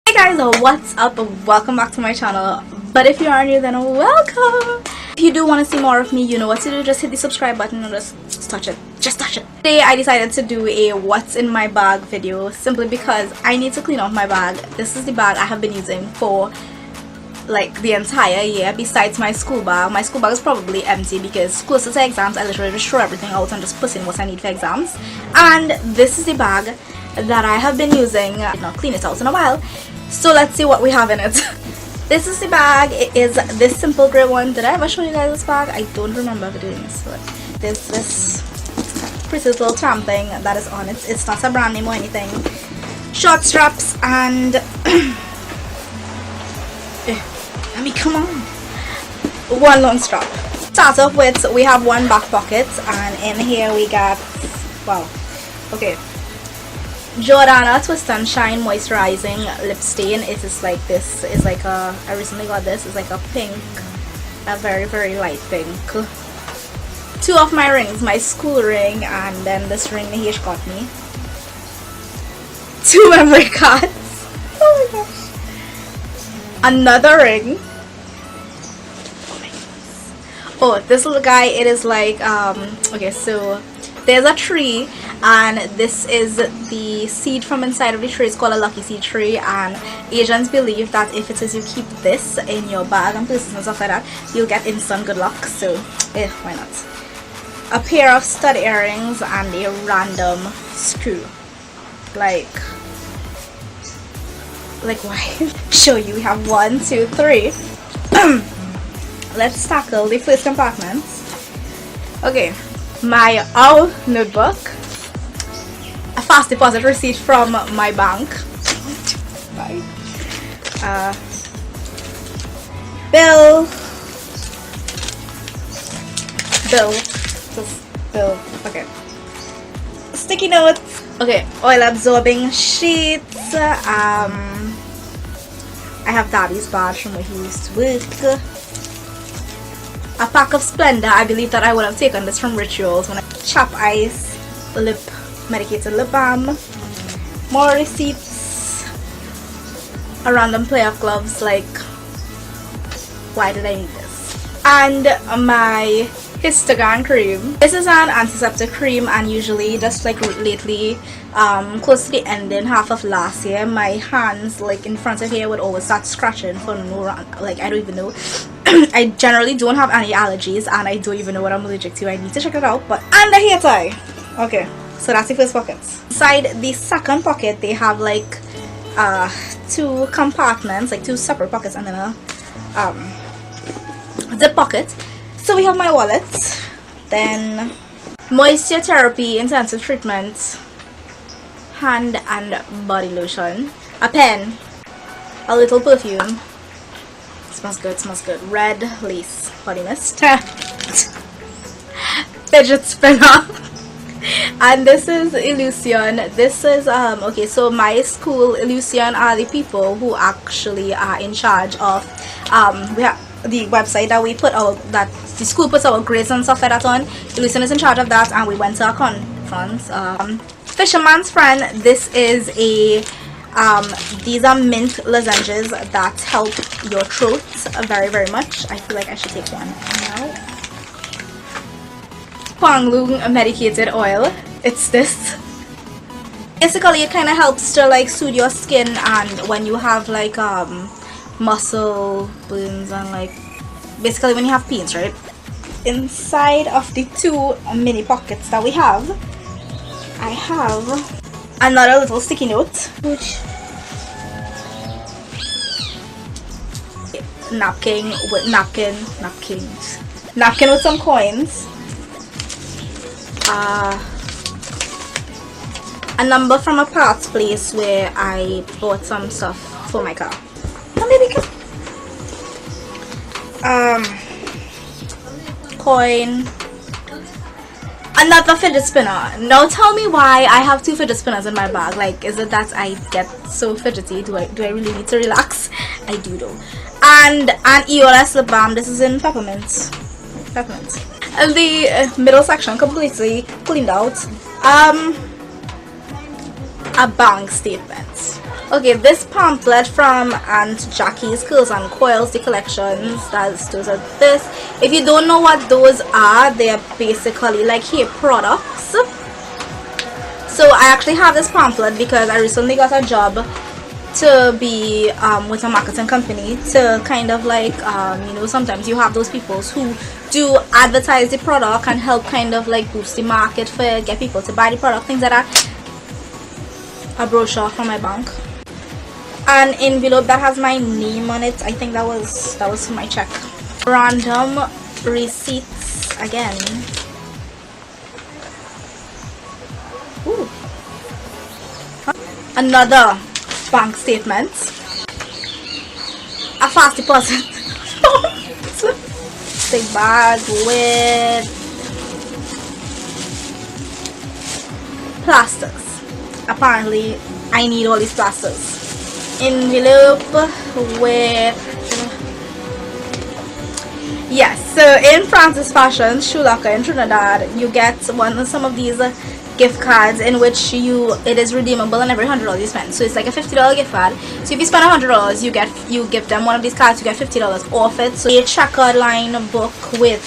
Hey guys, what's up? Welcome back to my channel. But if you are new, then welcome. If you do want to see more of me, you know what to do. Just hit the subscribe button and just touch it. Just touch it. Today I decided to do a what's in my bag video simply because I need to clean out my bag. This is the bag I have been using for like the entire year besides my school bag. My school bag is probably empty because closer to exams I literally just throw everything out and just put in what I need for exams. And this is the bag that I have been using. I did not clean it out in a while, so let's see what we have in it. This is the bag. It is this simple grey one. Did I ever show you guys this bag? I don't remember ever doing this, but there's this pretty little tram thing that is on it. It's not a brand name or anything. Short straps and I mean, come on, one long strap. Start off with, we have one back pocket, and in here we got, wow, okay, Jordana Twist and Shine Moisturizing Lip Stain. It is like this. It's like a, I recently got this. It's like a pink, a very very light pink. Two of my rings, my school ring and then this ring Mahesh got me. Two memory cards. Oh my gosh. Another ring. Oh, this little guy, it is like okay, so there's a tree and this is the seed from inside of the tree. It's called a lucky seed tree, and Asians believe that if it is you keep this in your bag and places and stuff like that, you'll get instant good luck. So why not? A pair of stud earrings and a random screw. Like why? Show you, we have 1, 2, 3. Let's tackle the first compartment. Okay, my notebook, a fast deposit receipt from my bank, bill, okay, sticky notes, okay, oil absorbing sheets, I have Daddy's badge from where he used to work. A pack of Splendor. I believe that I would have taken this from Rituals when I Chap Ice, lip medicated lip balm, more receipts, a random pair of gloves. Like, why did I need this? And my Histogan cream. This is an antiseptic cream, and usually just like lately, close to the ending half of last year, my hands like in front of here would always start scratching for no, like I don't even know. I generally don't have any allergies and I don't even know what I'm allergic to. I need to check it out. But and the hair tie. Okay, so that's the first pocket. Inside the second pocket they have like 2 compartments, like 2 separate pockets, and then a zip pocket. So we have my wallet, then moisture therapy intensive treatment, hand and body lotion, a pen, a little perfume. Smells good, smells good. Red lace body mist, fidget spinner, and this is Illusion. This is okay, so my school, Illusion, are the people who actually are in charge of we have the website that we put out, that the school puts our grades and stuff like that on. Illusion is in charge of that, and we went to a conference. Fisherman's Friend. This is a these are mint lozenges that help your throat very very much. I feel like I should take one now. Kwanglong medicated oil. It's this. Basically it kind of helps to like soothe your skin, and when you have like muscle burns and like basically when you have pains, right? Inside of the 2 mini pockets that we have, I have another little sticky note, which napkin with some coins, a number from a parts place where I bought some stuff for my car. Coin, another fidget spinner. Now tell me why I have 2 fidget spinners in my bag. Like, is it that I get so fidgety? Do I really need to relax? I do though. And an EOS lip balm. This is in peppermint. And the middle section completely cleaned out. A bank statement. Okay, this pamphlet from Aunt Jackie's Curls and Coils, the collections, those are this. If you don't know what those are, they are basically like hair products. So I actually have this pamphlet because I recently got a job to be with a marketing company to kind of like you know, sometimes you have those people who do advertise the product and help kind of like boost the market for get people to buy the product, things like that. A brochure from my bank, an envelope that has my name on it. I think that was for my check. Random receipts again. Ooh. Another bank statement, a fast deposit. Big bag with plasters. Apparently I need all these plasters. Envelope with, yes, so in Francis Fashion, Shoe Locker in Trinidad, you get some of these gift cards in which it is redeemable on every $100 you spend. So it's like a $50 gift card. So if you spend $100, you give them one of these cards, you get $50 off it. So a checkered line book with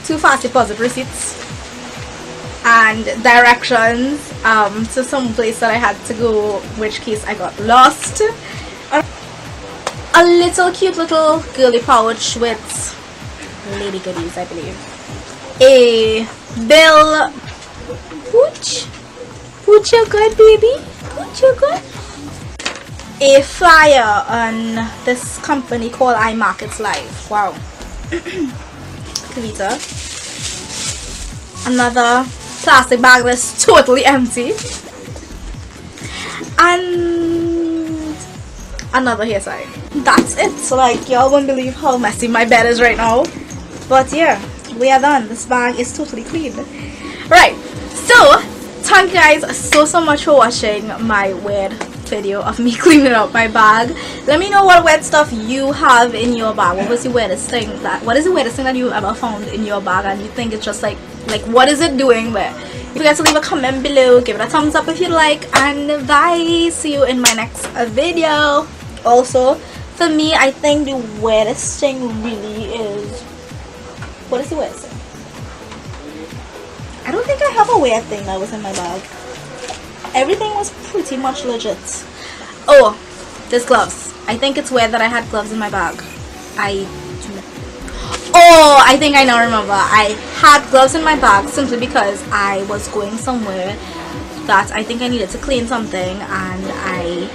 2 fast deposit receipts and directions to some place that I had to go, which case I got lost. A little cute little girly pouch with lady goodies, I believe. A bill. Pooch you good, baby? Pooch you good? A flyer on this company called iMarkets Live. Wow. Kavita. Another plastic bag that's totally empty. And another hair tie. That's it. So like, y'all won't believe how messy my bed is right now. But yeah, we are done. This bag is totally clean. Right, so thank you guys so much for watching my weird video of me cleaning up my bag. Let me know what weird stuff you have in your bag. What is the weirdest thing that you ever found in your bag and you think it's just like what is it doing there? You forget to leave a comment below, give it a thumbs up if you like, and bye. See you in my next video. Also, for me, I think the weirdest thing really is, what is the weirdest thing? I don't think I have a weird thing that was in my bag. Everything was pretty much legit. Oh, there's gloves. I think it's weird that I had gloves in my bag. Oh, I think I now remember. I had gloves in my bag simply because I was going somewhere that I think I needed to clean something, and I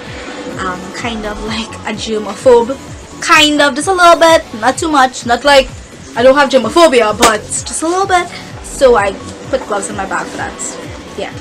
am kind of like a germaphobe. Kind of, just a little bit, not too much. Not like I don't have germophobia, but just a little bit. So I put gloves in my bag for that. Yeah.